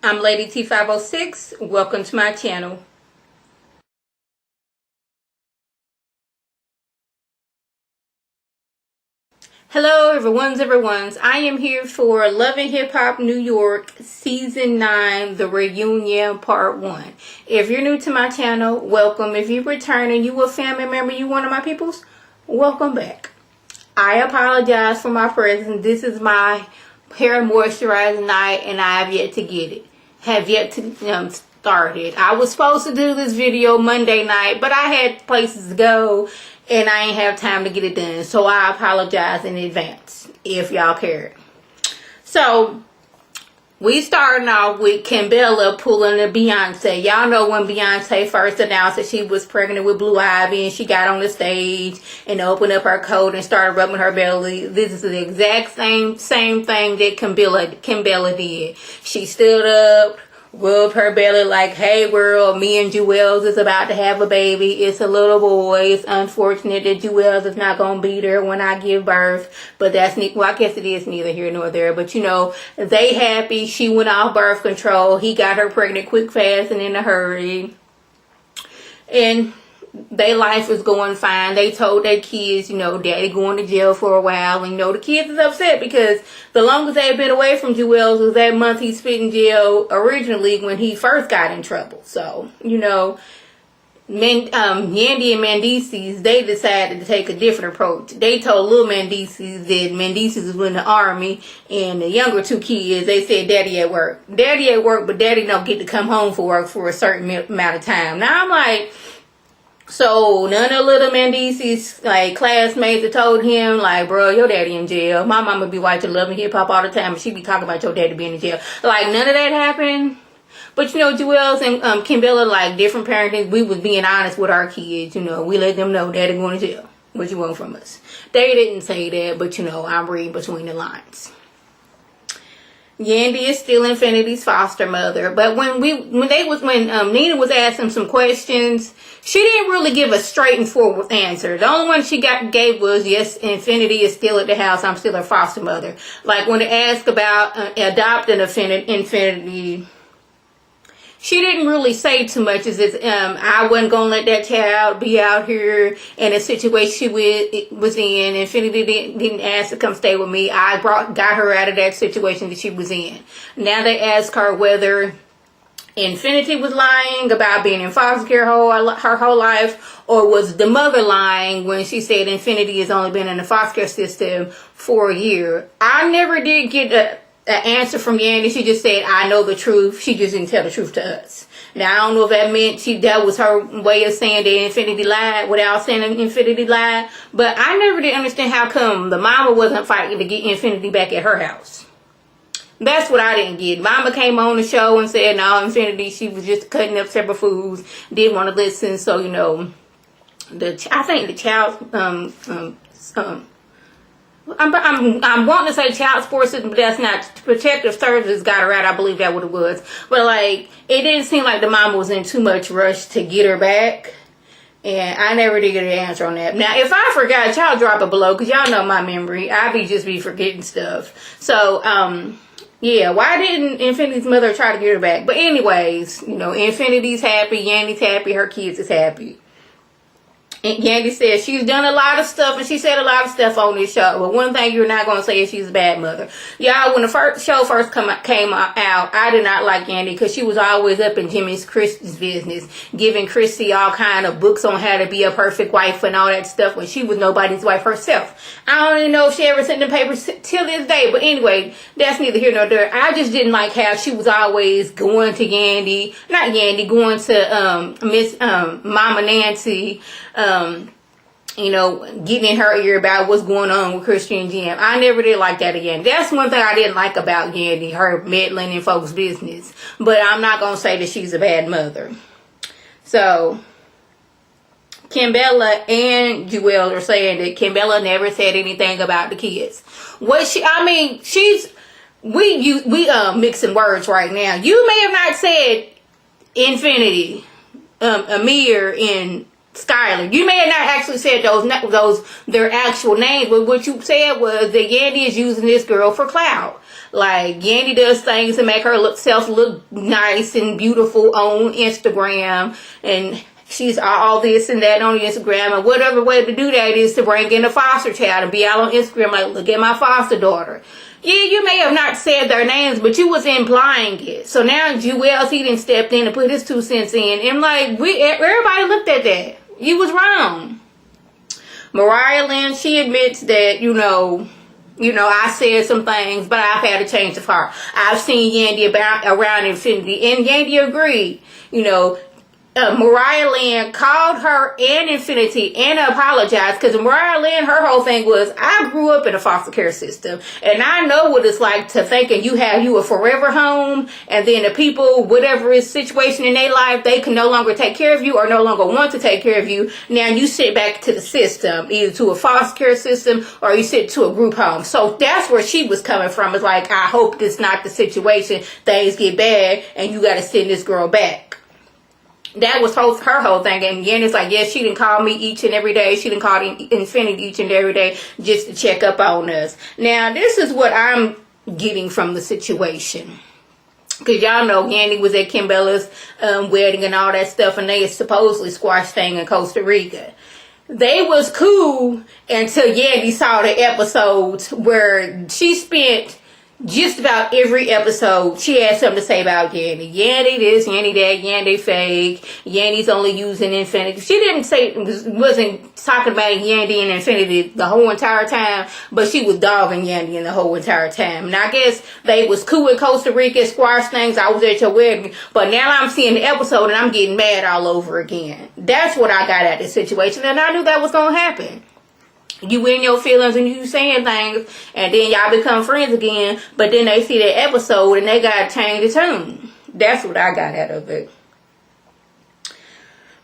I'm Lady T506. Welcome to my channel. Hello everyone's. I am here for Love and Hip Hop New York Season 9, The Reunion Part 1. If you're new to my channel, welcome. If you're returning, you a family member, you one of my peoples, welcome back. I apologize for my presence. This is my hair moisturizing night and I have yet to get it. Have yet to start it. I was supposed to do this video Monday night, but I had places to go and I ain't have time to get it done. So I apologize in advance if y'all care. So we starting off with Kimbella pulling a Beyonce. Y'all know when Beyonce first announced that she was pregnant with Blue Ivy and she got on the stage and opened up her coat and started rubbing her belly. This is the exact same thing that Kimbella did. She stood up, rubbed her belly like, hey world, me and Jewels is about to have a baby. It's a little boy. It's unfortunate that Jewels is not going to be there when I give birth. But that's, well, I guess it is neither here nor there. But you know, they happy. She went off birth control. He got her pregnant quick, fast, and in a hurry. And their life is going fine. They told their kids, you know, daddy going to jail for a while. And, you know, the kids is upset because the longest they've been away from Jewels was that month he spent in jail originally when he first got in trouble. So, you know, Yandy and Mendices, they decided to take a different approach. They told little Mendices that Mendices was in the army, and the younger two kids, they said daddy at work. Daddy at work, but daddy don't get to come home for work for a certain amount of time. Now I'm like, so none of little Mendices like classmates have told him like, bro, your daddy in jail. My mama be watching Love and Hip Hop all the time and she be talking about your daddy being in jail. Like none of that happened. But you know, Jewels and Kimbella, like different parenting, we was being honest with our kids. You know, we let them know daddy going to jail. What you want from us? They didn't say that, but you know, I'm reading between the lines. Yandy is still Infinity's foster mother, but when Nina was asking some questions, she didn't really give a straight and forward answer. The only one she gave was, yes, Infinity is still at the house. I'm still her foster mother. Like when they asked about adopting Infinity, she didn't really say too much. As I wasn't gonna let that child be out here in a situation she was in. Infinity didn't ask to come stay with me. I got her out of that situation that she was in. Now they ask her whether Infinity was lying about being in foster care her whole life, or was the mother lying when she said Infinity has only been in the foster care system for a year. I never did get an answer from Yandy. She just said, I know the truth. She just didn't tell the truth to us. Now, I don't know if that meant that was her way of saying that Infinity lied without saying Infinity lied. But I never did understand how come the mama wasn't fighting to get Infinity back at her house. That's what I didn't get. Mama came on the show and said, no, Infinity, she was just cutting up separate foods. Didn't want to listen. So, you know, I think the child, I'm wanting to say child support system, but that's not. Protective services got her out. I believe that what it was. But like, it didn't seem like the mama was in too much rush to get her back. And I never did get an answer on that. Now, if I forgot, y'all drop it below, because y'all know my memory. I just be forgetting stuff. So, yeah, why didn't Infinity's mother try to get her back? But anyways, you know, Infinity's happy, Yandy's happy, her kids is happy. And Yandy said she's done a lot of stuff, and she said a lot of stuff on this show. But one thing you're not going to say is she's a bad mother. Y'all, when the show first came out, I did not like Yandy because she was always up in Christy's business, giving Christy all kind of books on how to be a perfect wife and all that stuff when she was nobody's wife herself. I don't even know if she ever sent the papers till this day. But anyway, that's neither here nor there. I just didn't like how she was always going to going to Miss Mama Nancy, you know, getting in her ear about what's going on with Christy and Jim. I never did like that again. That's one thing I didn't like about Yandy, her meddling in folks' business. But I'm not going to say that she's a bad mother. So, Kimbella and Jewel are saying that Kimbella never said anything about the kids. We mixing words right now. You may have not said Infinity, Amir, and Skylar. You may have not actually said those their actual names, but what you said was that Yandy is using this girl for clout. Like, Yandy does things to make her look nice and beautiful on Instagram, and she's all this and that on Instagram, and whatever way to do that is to bring in a foster child and be out on Instagram like, look at my foster daughter. Yeah, you may have not said their names, but you was implying it. So now Jewels, he done stepped in and put his 2 cents in, and like, everybody looked at that. You was wrong. Mariah Lynn, she admits that, you know, I said some things, but I've had a change of heart. I've seen Yandy around Infinity, and Yandy agreed. You know, Mariah Lynn called her and Infinity and apologized, because Mariah Lynn, her whole thing was, I grew up in a foster care system, and I know what it's like to thinking you have a forever home, and then the people, whatever is situation in their life, they can no longer take care of you or no longer want to take care of you. Now you sit back to the system, either to a foster care system or you sit to a group home. So that's where she was coming from. It's like, I hope this not the situation. Things get bad and you got to send this girl back. That was her whole thing. And Yandy's like, yes, she didn't call me each and every day. She didn't call Infinity each and every day just to check up on us. Now, this is what I'm getting from the situation. Because y'all know Yandy was at Kimbella's wedding and all that stuff, and they supposedly squashed thing in Costa Rica. They was cool until Yandy saw the episodes where she spent just about every episode, she had something to say about Yandy. Yandy this, Yandy that, Yandy fake. Yandy's only using Infinity. She didn't say, wasn't talking about Yandy and Infinity the whole entire time, but she was dogging Yandy in the whole entire time. And I guess they was cool in Costa Rica, squash things. I was at your wedding, but now I'm seeing the episode and I'm getting mad all over again. That's what I got at this situation, and I knew that was gonna happen. You in your feelings and you saying things, and then y'all become friends again, but then they see that episode and they got to change the tune. That's what I got out of it.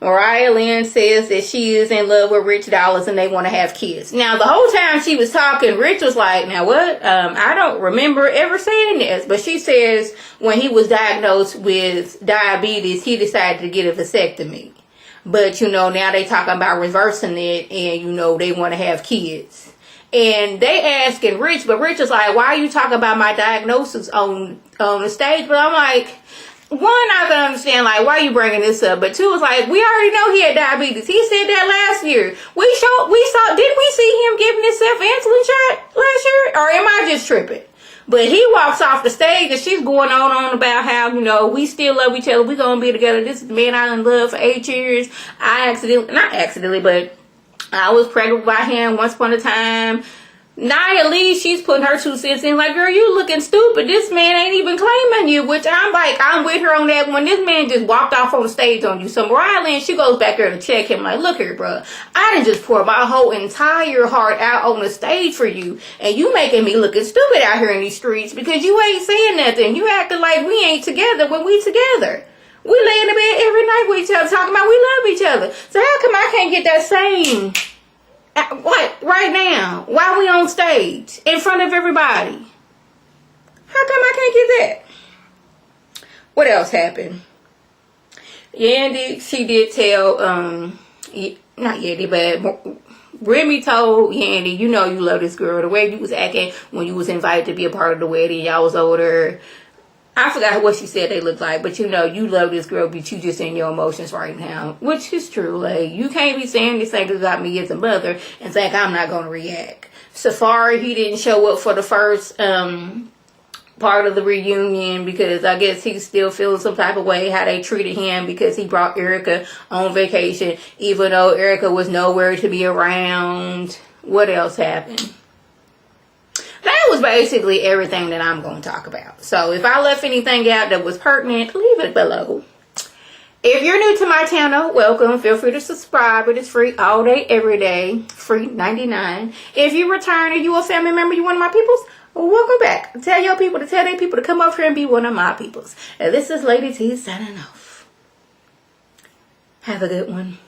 Mariah Lynn says that she is in love with Rich Dollaz and they want to have kids. Now, the whole time she was talking, Rich was like, now what? I don't remember ever saying this, but she says when he was diagnosed with diabetes, he decided to get a vasectomy. But, you know, now they talking about reversing it and, you know, they want to have kids. And they asking Rich, but Rich is like, why are you talking about my diagnosis on the stage? But I'm like, one, I can understand, like, why are you bringing this up? But two, is like, we already know he had diabetes. He said that last year. Didn't we see him giving himself insulin shot last year? Or am I just tripping? But he walks off the stage and she's going on about how, you know, we still love each other. We're going to be together. This is the man I love for 8 years. Not accidentally, but I was pregnant by him once upon a time. Nia Lee, she's putting her 2 cents in like, girl, you looking stupid. This man ain't even claiming you, which I'm with her on that when this man just walked off on the stage on you. So Mariah Lynn, she goes back there to check him like, look here, bro. I done just poured my whole entire heart out on the stage for you, and you making me looking stupid out here in these streets because you ain't saying nothing. You acting like we ain't together when we together. We lay in the bed every night with each other talking about we love each other. So how come I can't get that same... What? Right now? Why we on stage? In front of everybody? How come I can't get that? What else happened? Yandy, she did tell, not Yandy, but Remy told Yandy, you know you love this girl. The way you was acting when you was invited to be a part of the wedding, y'all was older. I forgot what she said they looked like, but you know, you love this girl, but you just in your emotions right now, which is true. Like, you can't be saying these things about me as a mother and think I'm not going to react. Safari, he didn't show up for the first part of the reunion because I guess he's still feeling some type of way how they treated him because he brought Erica on vacation, even though Erica was nowhere to be around. What else happened? That was basically everything that I'm going to talk about. So if I left anything out that was pertinent, leave it below. If you're new to my channel, welcome. Feel free to subscribe. It is free all day, every day. Free 99. If you return or you a family member, you one of my peoples, welcome back. Tell your people to tell their people to come over here and be one of my peoples. And this is Lady T signing off. Have a good one.